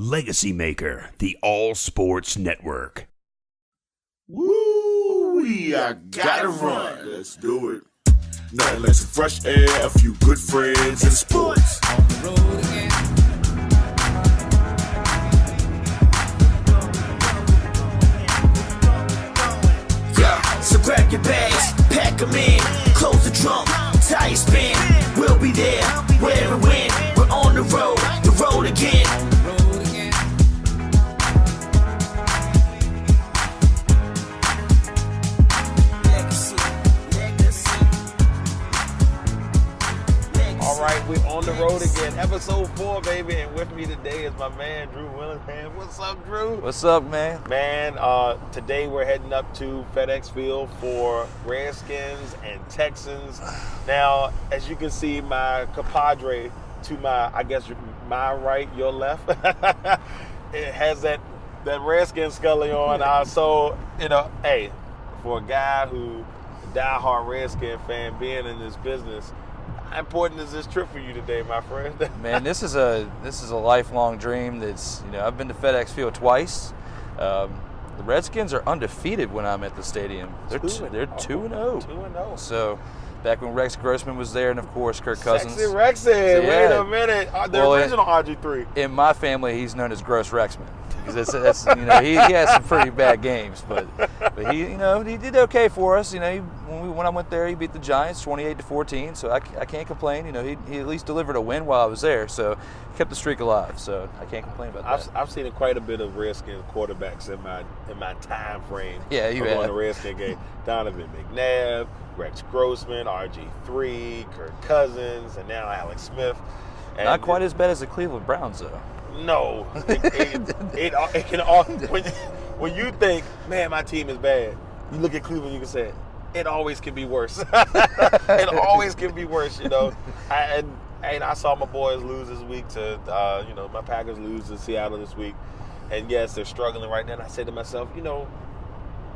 Legacy Maker, the All Sports Network. Woo! I gotta run. Let's do it. Nothing like some fresh air, a few good friends, and sports. On the road again. Yeah, so grab your bags, pack them in, close the trunk, tire spin. We'll be there, where and when. We're on the road again. On the road again. All right, we're on the road again. Episode 4, baby. And with me today is my man, Drew Willingham. What's up, Drew? What's up, man? Man, today we're heading up to FedEx Field for Redskins and Texans. Now, as you can see, my compadre to my, I guess, my right, your left, it has that Redskins scully on. So, hey, for a guy who, a diehard Redskin fan, being in this business, how important is this trip for you today, my friend? Man, this is a lifelong dream. That's I've been to FedEx Field twice. The Redskins are undefeated when I'm at the stadium. They're 2-0. 2-0. So back when Rex Grossman was there, and of course Kirk Cousins. Sexy Rexy. So, Wait a minute. The original RG3. In my family, he's known as Gross Rexman because that's he has some pretty bad games, but he did okay for us. When I went there, he beat the Giants 28-14, so I can't complain. He at least delivered a win while I was there, so kept the streak alive. So I can't complain about that. I've seen quite a bit of Redskins quarterbacks in my time frame. Yeah, you have. have. On the Redskins game. Donovan McNabb, Rex Grossman, RG3, Kirk Cousins, and now Alex Smith. And not quite as bad as the Cleveland Browns, though. No, it can all. When you think, man, my team is bad, you look at Cleveland, you can say, it always can be worse. It always can be worse, I saw my boys lose this week to, my Packers lose to Seattle this week, and yes, they're struggling right now. And I say to myself,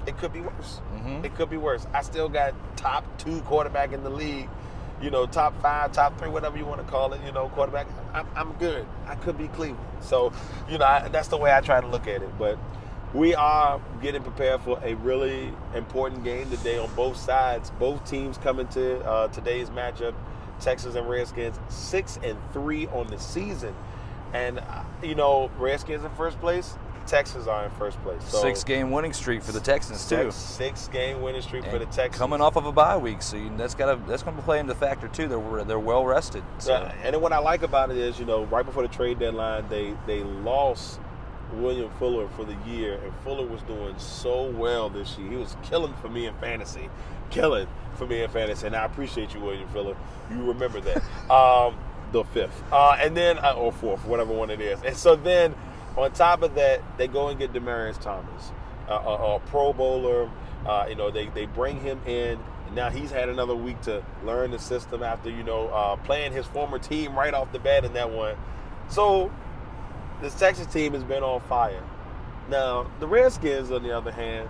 it could be worse. Mm-hmm. It could be worse. I still got top 2 quarterback in the league. Top 5, top 3, whatever you want to call it, quarterback. I'm good. I could be Cleveland. So, that's the way I try to look at it. But we are getting prepared for a really important game today on both sides. Both teams coming to today's matchup, Texans and Redskins, 6-3 on the season. And, Redskins in first place, Texans are in first place. So 6-game winning streak for the Texans too. 6-game winning streak for the Texans. Coming off of a bye week, so that's going to play into factor too. They're well rested. So. Yeah, and then what I like about it is, right before the trade deadline, they lost William Fuller for the year, and Fuller was doing so well this year. He was killing for me in fantasy, and I appreciate you, William Fuller. You remember that. The 5th, and then or 4th, whatever one it is, and so then. On top of that, they go and get Demaryius Thomas, a Pro Bowler. They bring him in. And now he's had another week to learn the system after, playing his former team right off the bat in that one. So this Texas team has been on fire. Now, the Redskins, on the other hand,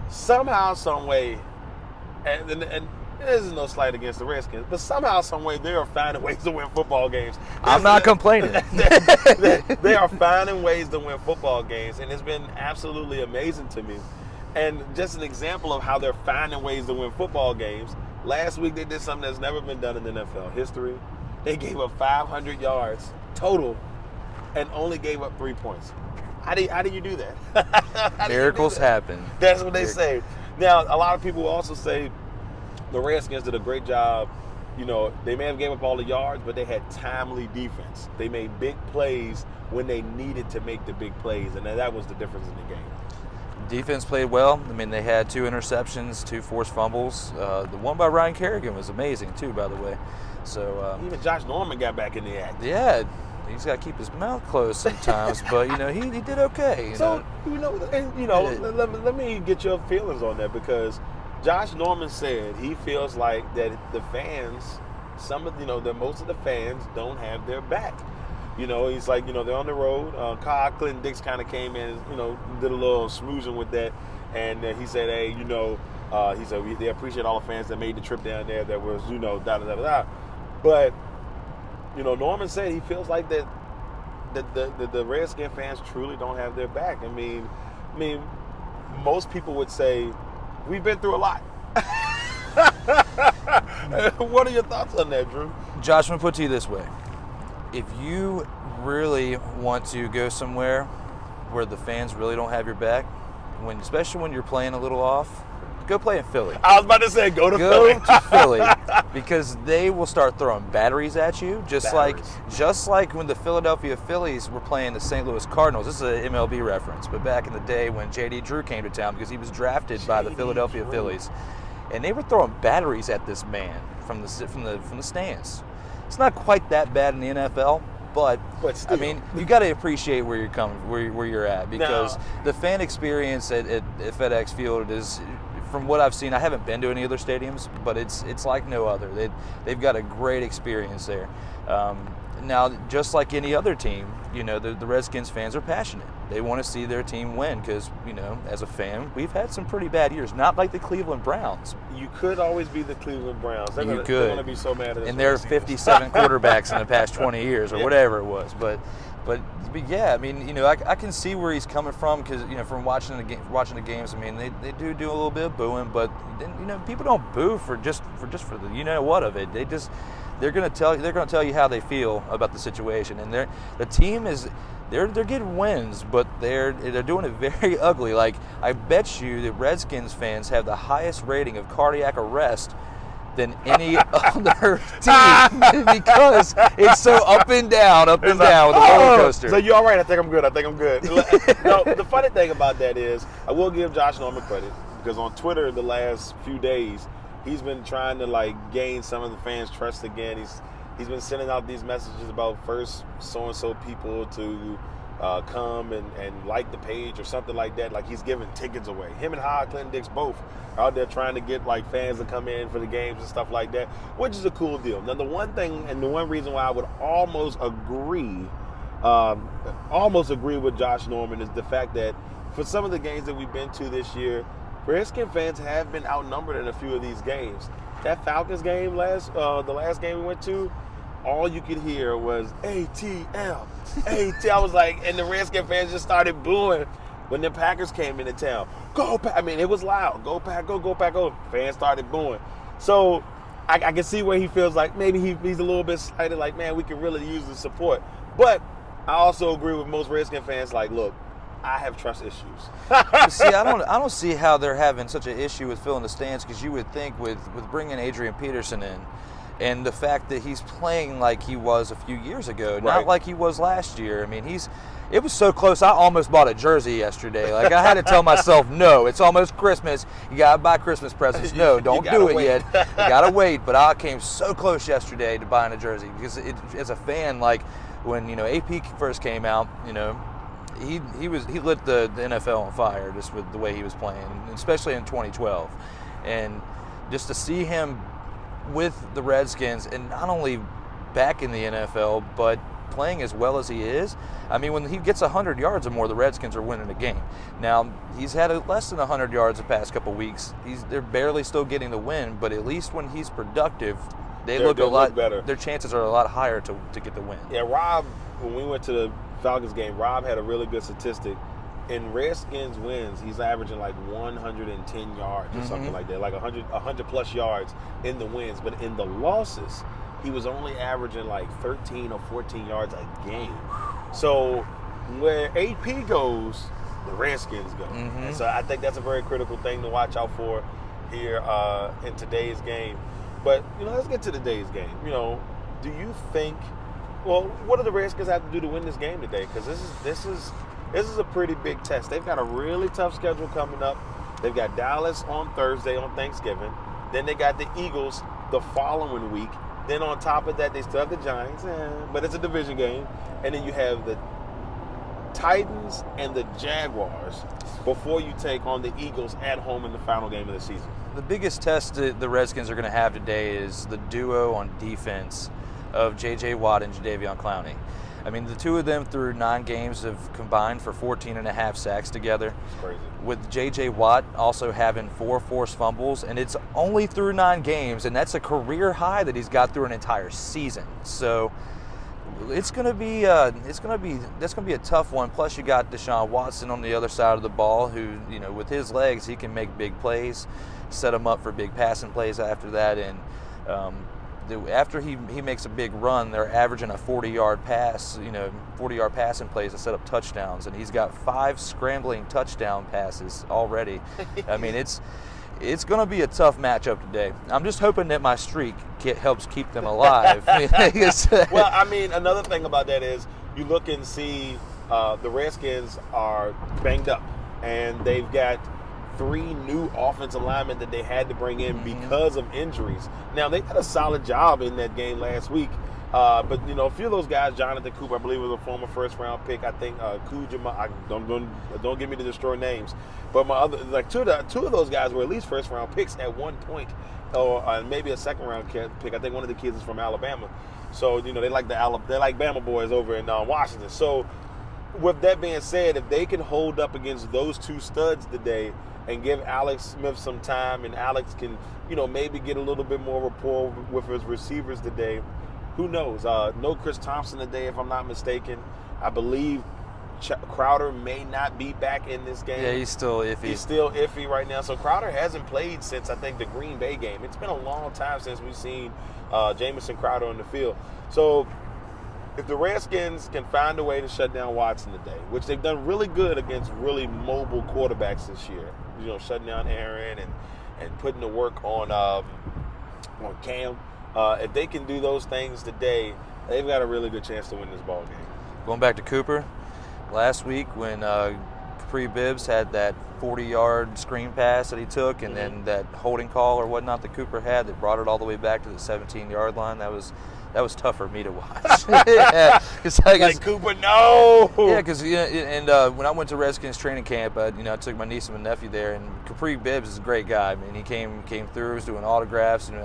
somehow, some way, and this is no slight against the Redskins, but somehow, some way, they are finding ways to win football games. I'm not complaining. They are finding ways to win football games, and it's been absolutely amazing to me. And just an example of how they're finding ways to win football games, last week they did something that's never been done in NFL history. They gave up 500 yards total and only gave up 3 points. How do you do that? Miracles happen. That's what they say. Now, a lot of people also say, the Redskins did a great job. They may have gave up all the yards, but they had timely defense. They made big plays when they needed to make the big plays, and that was the difference in the game. Defense played well. I mean, they had 2 interceptions, 2 forced fumbles. The one by Ryan Kerrigan was amazing, too, by the way. So even Josh Norman got back in the act. Yeah, he's got to keep his mouth closed sometimes, but, he did okay. Let me get your feelings on that, because Josh Norman said he feels like that the fans, most of the fans don't have their back. He's like, they're on the road. Kyle Clinton Dix kind of came in, did a little smoozing with that. And he said, hey, he said, they appreciate all the fans that made the trip down there that was, da-da-da-da-da. But, Norman said he feels like that the Redskin fans truly don't have their back. I mean, most people would say we've been through a lot. What are your thoughts on that, Drew? Josh, I'm going to put it to you this way. If you really want to go somewhere where the fans really don't have your back, especially when you're playing a little off, go play in Philly. I was about to say go to Philly because they will start throwing batteries at you, just like when the Philadelphia Phillies were playing the St. Louis Cardinals. This is an MLB reference, but back in the day when J.D. Drew came to town because he was drafted by the Philadelphia Phillies, and they were throwing batteries at this man from the stands. It's not quite that bad in the NFL. But still. I mean, you got to appreciate where you're coming, where you're at, because the fan experience at FedEx Field is, from what I've seen, I haven't been to any other stadiums, but it's like no other. They've got a great experience there. Now, just like any other team, the Redskins fans are passionate. They want to see their team win because, as a fan, we've had some pretty bad years. Not like the Cleveland Browns. You could always be the Cleveland Browns. They're going to be so mad at us. And there are 57 quarterbacks in the past 20 years or whatever it was. But yeah, I mean, I can see where he's coming from because, from watching the games, I mean, they do a little bit of booing, but people don't boo for just for the what of it. They're going to tell you how they feel about the situation, and the team is. They're getting wins, but they're doing it very ugly. Like, I bet you that Redskins fans have the highest rating of cardiac arrest than any other team because it's so up and down with a roller coaster. So you're all right. I think I'm good. No, the funny thing about that is, I will give Josh Norman credit because on Twitter the last few days, he's been trying to gain some of the fans' trust again. He's been sending out these messages about first so-and-so people to come and like the page or something like that. Like, he's giving tickets away. Him and Howard Clinton Dix both are out there trying to get fans to come in for the games and stuff like that, which is a cool deal. Now, the one thing and the one reason why I would almost agree with Josh Norman is the fact that for some of the games that we've been to this year, Redskin fans have been outnumbered in a few of these games. That Falcons game the last game we went to, all you could hear was ATL, ATL. I was like, and the Redskin fans just started booing when the Packers came into town. Go Pack! I mean, it was loud. Go Pack, go Pack, go. Fans started booing. So I can see where he feels like maybe he's a little bit slighted, like, man, we could really use the support. But I also agree with most Redskin fans, like, look, I have trust issues. See, I don't see how they're having such an issue with filling the stands, because you would think with bringing Adrian Peterson in and the fact that he's playing like he was a few years ago, not like he was last year. I mean, it was so close. I almost bought a jersey yesterday. Like, I had to tell myself, no, it's almost Christmas. You got to buy Christmas presents. No, don't do it yet. You got to wait. But I came so close yesterday to buying a jersey because as a fan, like when, AP first came out, he lit the NFL on fire just with the way he was playing, especially in 2012. And just to see him with the Redskins and not only back in the NFL, but playing as well as he is. I mean, when he gets 100 yards or more, the Redskins are winning the game. Now, he's had less than 100 yards the past couple weeks. They're barely still getting the win, but at least when he's productive, they look a lot better. Their chances are a lot higher to get the win. Yeah, Rob, when we went to the Falcons game, Rob had a really good statistic. In Redskins wins, he's averaging like 110 yards or something like that, like 100 plus yards in the wins. But in the losses, he was only averaging like 13 or 14 yards a game. So where AP goes, the Redskins go. And so I think that's a very critical thing to watch out for here in today's game. But, let's get to today's game. Do you think, what do the Redskins have to do to win this game today? Because this is a pretty big test. They've got a really tough schedule coming up. They've got Dallas on Thursday on Thanksgiving. Then they got the Eagles the following week. Then on top of that, they still have the Giants, but it's a division game. And then you have the Titans and the Jaguars before you take on the Eagles at home in the final game of the season. The biggest test that the Redskins are going to have today is the duo on defense of J.J. Watt and Jadeveon Clowney. I mean, the two of them through 9 games have combined for 14.5 sacks together. It's crazy. With J.J. Watt also having 4 forced fumbles, and it's only through 9 games, and that's a career high that he's got through an entire season. So That's gonna be a tough one. Plus, you got Deshaun Watson on the other side of the ball, who, you know, with his legs, he can make big plays, set him up for big passing plays after that. And after he makes a big run, they're averaging a 40-yard pass, 40-yard passing plays to set up touchdowns, and he's got 5 scrambling touchdown passes already. I mean, it's going to be a tough matchup today. I'm just hoping that my streak helps keep them alive. Well, I mean, another thing about that is you look and see the Redskins are banged up, and they've got 3 new offensive linemen that they had to bring in because of injuries. Now, they did a solid job in that game last week, but, you know, a few of those guys, Jonathan Cooper, I believe was a former first-round pick. I think Kujima, don't get me to destroy names, but two of those guys were at least first-round picks at one point, or maybe a second-round pick. I think one of the kids is from Alabama. So, you know, they like Bama boys over in Washington. So, with that being said, if they can hold up against those 2 studs today and give Alex Smith some time, and Alex can, you know, maybe get a little bit more rapport with his receivers today, who knows? No Chris Thompson today, if I'm not mistaken. I believe Crowder may not be back in this game. Yeah, he's still iffy. He's still iffy right now. So Crowder hasn't played since, I think, the Green Bay game. It's been a long time since we've seen Jamison Crowder on the field. So if the Redskins can find a way to shut down Watson today, which they've done really good against really mobile quarterbacks this year, you know, shutting down Aaron and putting the work on Cam. If they can do those things today, they've got a really good chance to win this ball game. Going back to Cooper, last week when Capri Bibbs had that 40-yard screen pass that he took, and then that holding call or whatnot that Cooper had that brought it all the way back to the 17-yard line, that was tough for me to watch. Yeah, like Cooper, no. Yeah, because when I went to Redskins training camp, I took my niece and my nephew there, and Capri Bibbs is a great guy. I mean, he came through, was doing autographs, and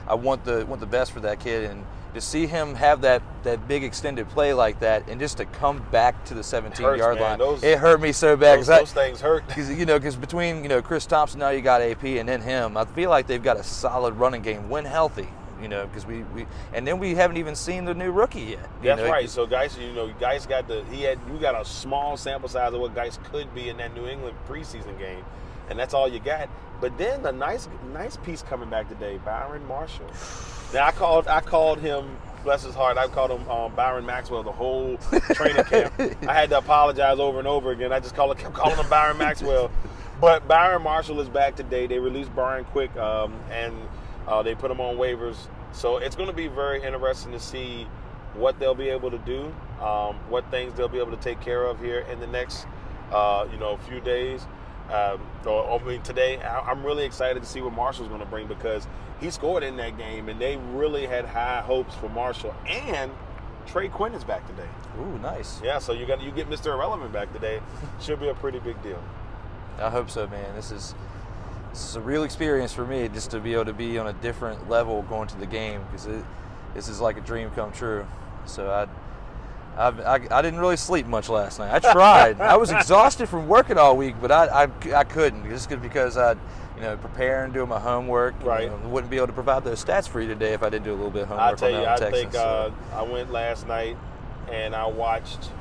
I want the best for that kid, and to see him have that big extended play like that, and just to come back to the 17-yard line, it hurt me so bad. Those things hurt. Because between Chris Thompson, now you got AP, and then him, I feel like they've got a solid running game when healthy. Because we haven't even seen the new rookie yet. That's right. So Geis, Geis you got a small sample size of what Geis could be in that New England preseason game, and that's all you got. But then the nice piece coming back today, Byron Marshall. Now I called him, bless his heart, I called him Byron Maxwell the whole training camp. I had to apologize over and over again. I just kept calling him Byron Maxwell. But Byron Marshall is back today. They released Brian Quick, and they put him on waivers. So it's going to be very interesting to see what they'll be able to do, what things they'll be able to take care of here in the next few days. Today, I'm really excited to see what Marshall's going to bring, because he scored in that game, and they really had high hopes for Marshall. And Trey Quinn is back today. Ooh, nice. Yeah, so you get Mr. Irrelevant back today. Should be a pretty big deal. I hope so, man. This is a real experience for me, just to be able to be on a different level going to the game, because this is like a dream come true. So I didn't really sleep much last night. I tried. I was exhausted from working all week, but I couldn't, just because I preparing, doing my homework. Right. Wouldn't be able to provide those stats for you today if I didn't do a little bit of homework. I'll tell you, Texans, I went last night and I watched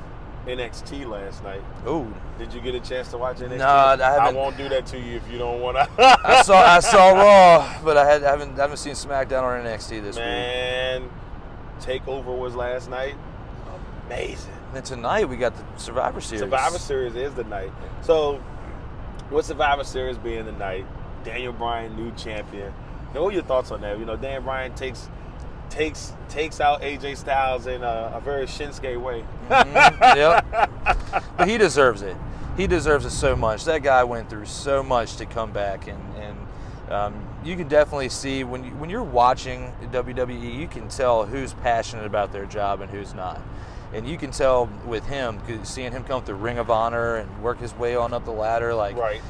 NXT last night. Ooh. Did you get a chance to watch NXT? No, I haven't. I won't do that to you if you don't want to. I saw Raw, but I haven't seen SmackDown or NXT this week. Man, TakeOver was last night. Amazing. And then tonight we got the Survivor Series. Survivor Series is the night. So, with Survivor Series being the night, Daniel Bryan, new champion. What are your thoughts on that? Daniel Bryan takes out AJ Styles in a very Shinsuke way. Mm-hmm. Yep. But he deserves it. He deserves it so much. That guy went through so much to come back, and you can definitely see when you're watching WWE, you can tell who's passionate about their job and who's not. And you can tell with him, seeing him come through Ring of Honor and work his way on up the ladder, right.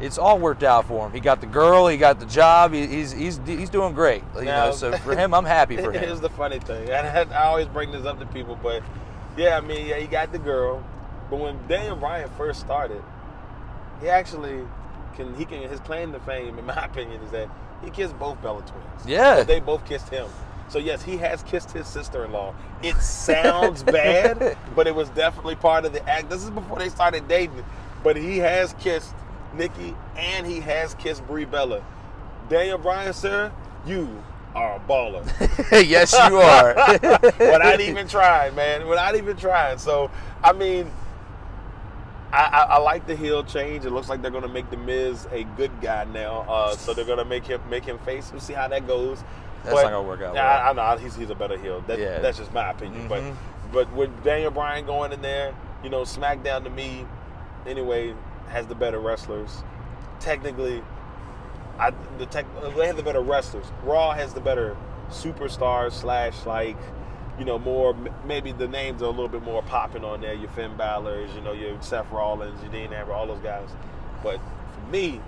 It's all worked out for him. He got the girl, he got the job. He's doing great. Now, so for him, I'm happy for him. Here's the funny thing, and I always bring this up to people, but he got the girl. But when Daniel Bryan first started, his claim to fame, in my opinion, is that he kissed both Bella twins. Yeah. They both kissed him. So yes, he has kissed his sister-in-law. It sounds bad, but it was definitely part of the act. This is before they started dating, but he has kissed Nikki and he has kissed Brie Bella. Daniel Bryan, sir, you are a baller. Yes, you are. Without even trying, man. Without even trying. So, I mean, I like the heel change. It looks like they're going to make The Miz a good guy now. So they're going to make him face. We'll see how that goes. That's not going to work out well. I know he's a better heel. That's just my opinion. But with Daniel Bryan going in there, you know, SmackDown to me, anyway, has the better wrestlers. Technically, they have the better wrestlers. Raw has the better superstars / like, you know, more, maybe the names are a little bit more popping on there. Your Finn Balor's, you know, your Seth Rollins, your Dean Ambrose, all those guys. But for me,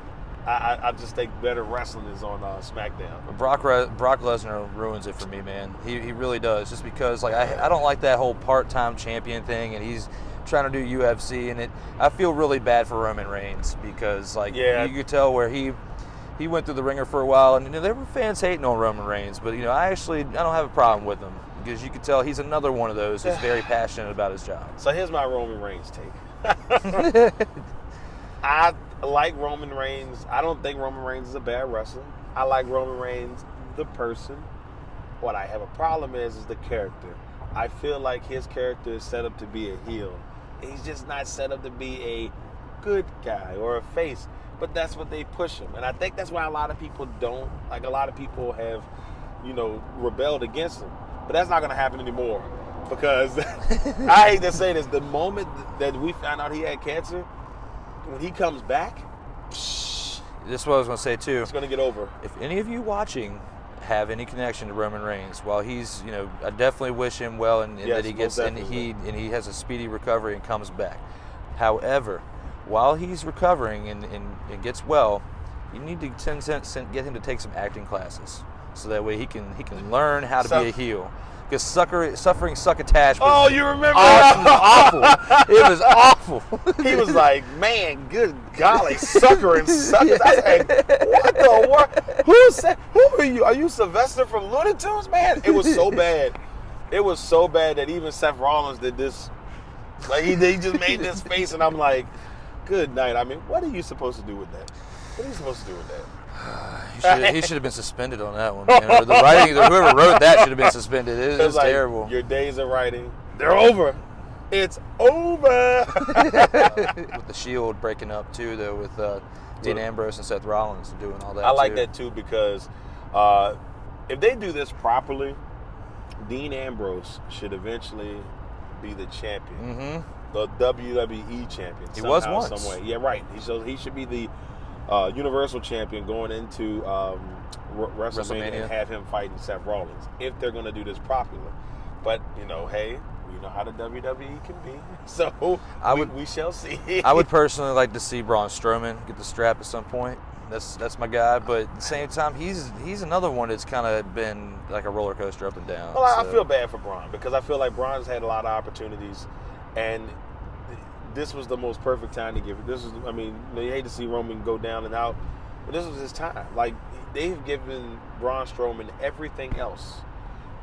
I just think better wrestling is on SmackDown. But Brock Lesnar ruins it for me, man. He really does. Just because, like, I don't like that whole part-time champion thing, and he's trying to do UFC, and I feel really bad for Roman Reigns because, like, you could tell where he went through the ringer for a while, and, you know, there were fans hating on Roman Reigns, but, you know, I don't have a problem with him because you could tell he's another one of those who's very passionate about his job. So here's my Roman Reigns take. I like Roman Reigns. I don't think Roman Reigns is a bad wrestler. I like Roman Reigns, the person. What I have a problem is the character. I feel like his character is set up to be a heel. He's just not set up to be a good guy or a face. But that's what they push him. And I think that's why a lot of people don't. Like, a lot of people have, you know, rebelled against him. But that's not going to happen anymore. Because, I hate to say this, the moment that we found out he had cancer, when he comes back, this is what I was going to say, too. It's going to get over. If any of you watching have any connection to Roman Reigns, while he's, you know, I definitely wish him well and that he gets and he has a speedy recovery and comes back. However, while he's recovering and gets well, you need to get him to take some acting classes, so that way he can learn how to be a heel. Because suffering succotash was oh, you remember awful. It was awful. He was like, man, good golly, suckering suckers. I said, what the world? Who are you? Are you Sylvester from Looney Tunes? Man, it was so bad. It was so bad that even Seth Rollins did this. Like, he just made this face, and I'm like, good night. I mean, what are you supposed to do with that? What are you supposed to do with that? He should have been suspended on that one. Man. Or the writing, whoever wrote that should have been suspended. It's like, terrible. Your days of writing, they're over. It's over. With the Shield breaking up too, though, with Dean Ambrose and Seth Rollins doing all that. I like that too because if they do this properly, Dean Ambrose should eventually be the champion, the WWE champion. He was once. Some way. Yeah, right. He should be the Universal Champion going into WrestleMania and have him fighting Seth Rollins if they're going to do this properly. But, you know, hey, we know how the WWE can be. So we shall see. I would personally like to see Braun Strowman get the strap at some point. That's my guy. But at the same time, he's another one that's kind of been like a roller coaster up and down. Well, I feel bad for Braun because I feel like Braun's had a lot of opportunities, and this was the most perfect time to give it. I mean, you hate to see Roman go down and out, but this was his time. Like, they've given Braun Strowman everything else.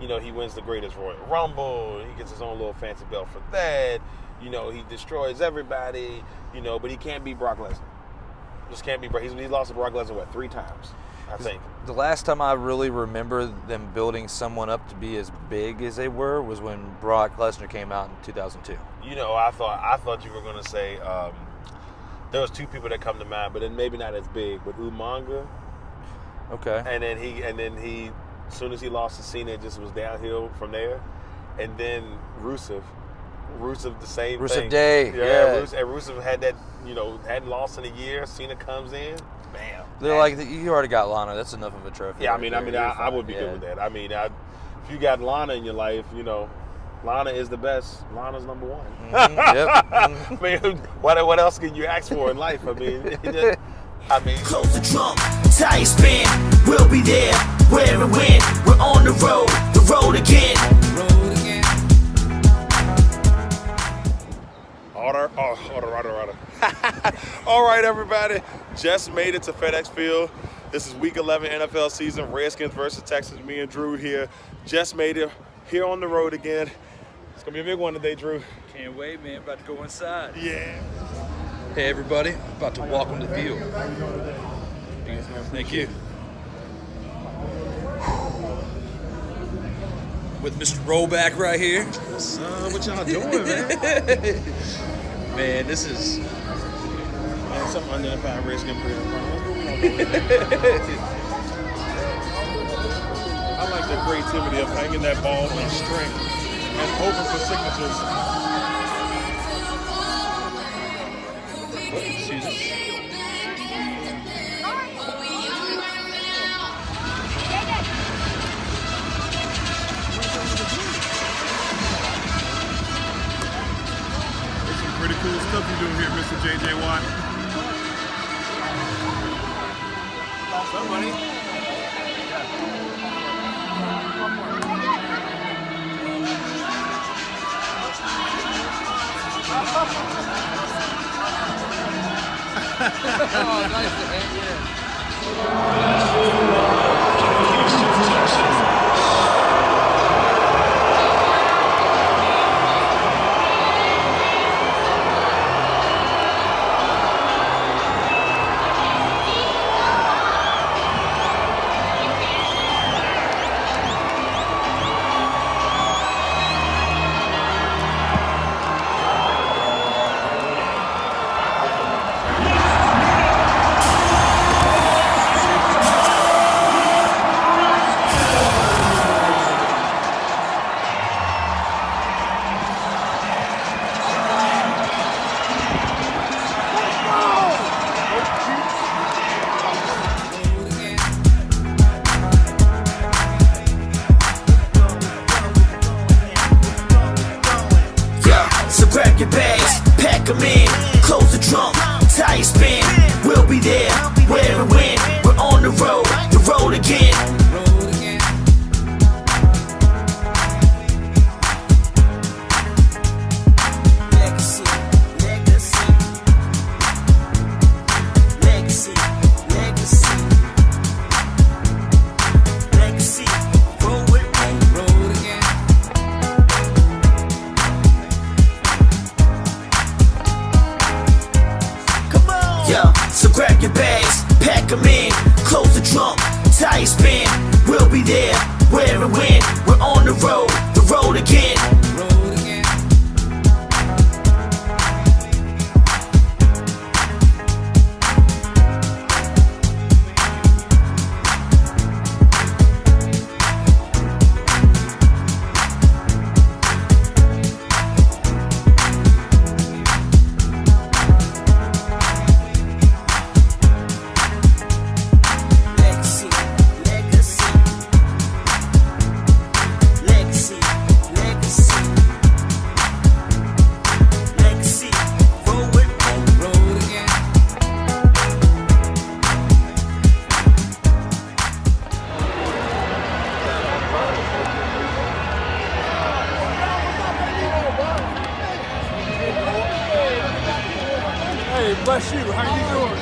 You know, he wins the greatest Royal Rumble. He gets his own little fancy belt for that. You know, he destroys everybody. You know, but he can't beat Brock Lesnar. Just can't beat Brock. He's lost to Brock Lesnar, 3 times, I think. The last time I really remember them building someone up to be as big as they were was when Brock Lesnar came out in 2002. You know, I thought you were going to say there was 2 people that come to mind, but then maybe not as big. But Umaga. Okay. And then he, as soon as he lost to Cena, it just was downhill from there. And then Rusev, the same thing. Rusev Day. Yeah. Rusev had that, you know, hadn't lost in a year. Cena comes in, bam. They're like, you already got Lana. That's enough of a trophy. Yeah, I would be good with that. I mean, if you got Lana in your life, you know, Lana is the best. Lana's number 1. Yep. I mean, what else can you ask for in life? I mean, Close the trunk, tire spin, we'll be there, where and when, we're on the road again. All right, everybody. Just made it to FedEx Field. This is Week 11 NFL season, Redskins versus Texans. Me and Drew here. Just made it here on the road again. It's going to be a big one today, Drew. Can't wait, man. About to go inside. Yeah. Hey, everybody. About to walk on the field. Thank you. With Mr. Rollback right here. What y'all doing, man? Man, this is... Man, some unidentified Redskin player in front of us. I like the creativity of hanging that ball on a string and hoping for signatures. Excuse us. There's some pretty cool stuff you do here, Mr. J.J. Watt. Somebody. Oh, nice. Grab your bags, pack them in, close the trunk, tire spin. We'll be there, where and when. We're on the road again. Legacy, legacy, legacy, legacy, legacy. Roll with me. Road again. Yeah, so grab your bags, pack them in, close the trunk, tire spin. We'll be there, where and when. We're on the road again. Road again. Legacy, legacy, legacy, legacy, legacy. Roll with me. Road again. Hey, bless you. How you doing?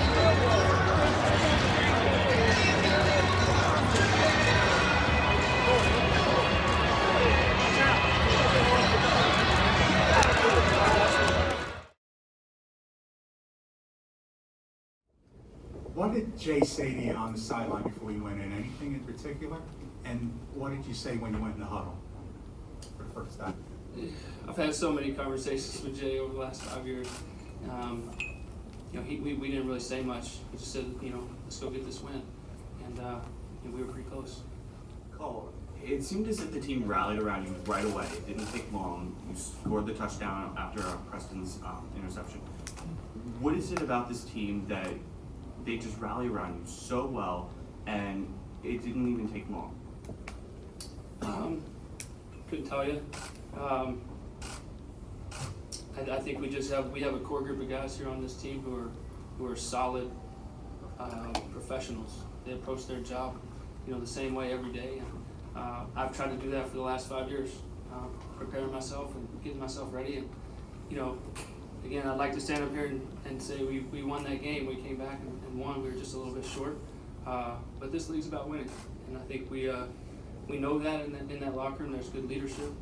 What did Jay say to you on the sideline before you went in? Anything in particular? And what did you say when you went in the huddle for the first time? I've had so many conversations with Jay over the last 5 years. We didn't really say much. He just said, let's go get this win. And we were pretty close. Cole, it seemed as if the team rallied around you right away. It didn't take long. You scored the touchdown after Preston's interception. What is it about this team that they just rally around you so well, and it didn't even take long? Couldn't tell you. I think we have a core group of guys here on this team who are solid professionals. They approach their job, the same way every day. And I've tried to do that for the last 5 years, preparing myself and getting myself ready. And again, I'd like to stand up here and say we won that game. We came back and won. We were just a little bit short. But this league's about winning, and I think we know that in that locker room. There's good leadership,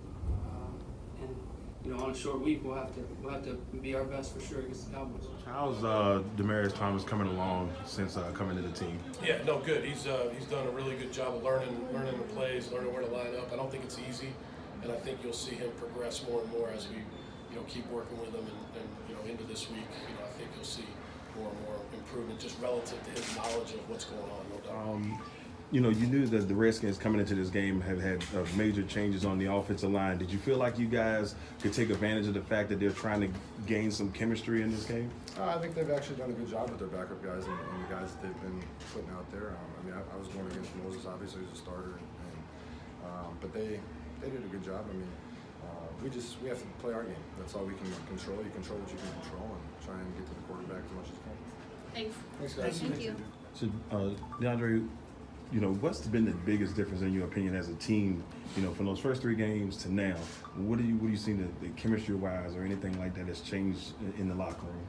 and on a short week we'll have to be our best for sure against the Cowboys. How's Demaryius Thomas coming along since coming to the team? Yeah, no, good. He's done a really good job of learning the plays, learning where to line up. I don't think it's easy, and I think you'll see him progress more and more as we keep working with him and into this week. I think you'll see more and more improvement just relative to his knowledge of what's going on, no doubt. You knew that the Redskins coming into this game have had major changes on the offensive line. Did you feel like you guys could take advantage of the fact that they're trying to gain some chemistry in this game? I think they've actually done a good job with their backup guys and the guys that they've been putting out there. I was going against Moses, obviously, who's a starter, but they did a good job. We have to play our game. That's all we can control. You control what you can control and try and get to the quarterback as much as you can. Thanks. Thanks, guys. Thank you. So, DeAndre, what's been the biggest difference in your opinion as a team, from those first 3 games to now? What do you see the chemistry-wise or anything like that has changed in the locker room?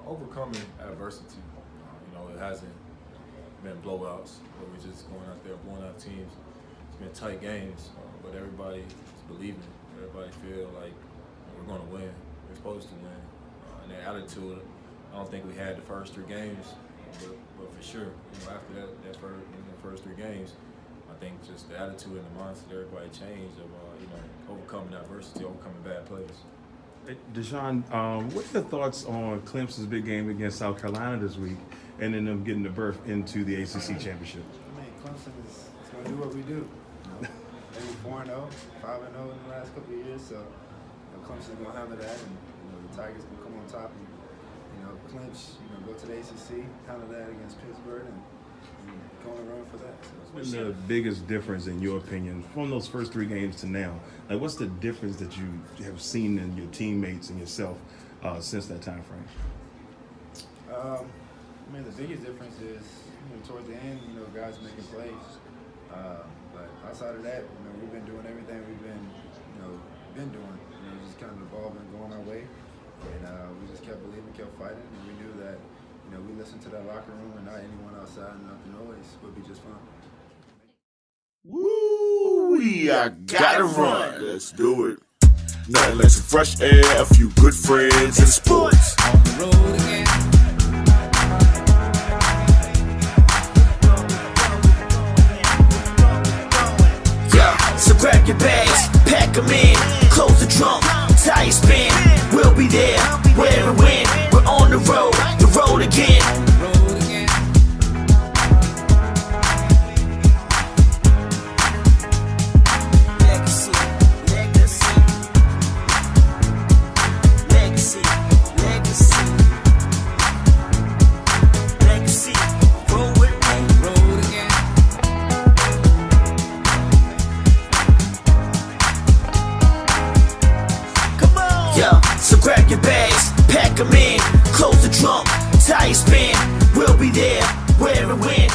Overcoming adversity. It hasn't been blowouts where we're just going out there blowing out teams. It's been tight games, but everybody is believing. Everybody feel like we're going to win. We're supposed to win. And that attitude, I don't think we had the first 3 games, but for sure, after that first 3 games, I think just the attitude and the mindset of everybody changed of overcoming adversity, overcoming bad plays. Hey, Deshaun, what are your thoughts on Clemson's big game against South Carolina this week, and then them getting the berth into the ACC championship? Clemson is going to do what we do. Maybe 4-0, 5-0 in the last couple of years, so Clemson's going to handle that, and the Tigers can come on top and clinch, go to the ACC, handle that against Pittsburgh, and go on the run for that. So What's the biggest difference, in your opinion, from those first 3 games to now? Like, what's the difference that you have seen in your teammates and yourself since that time frame? The biggest difference is, towards the end, guys making plays. But outside of that, we've been doing everything we've been doing. Just kind of the ball been going our way, and we just kept believing, kept fighting, and we knew that, we listened to that locker room and not anyone outside and not the noise would be just fine. Woo! I gotta run. Let's do it. Nothing like some fresh air, a few good friends, and sports. On the road again. So grab your bags, pack them in, close the trunk, tire spin. We'll be there, where and when. We're on the road again. On the road again. Legacy, legacy, legacy, legacy, legacy. Roll with me. On the road again. So grab your bags, pack them in, close the trunk, tire spin. We'll be there, where and when.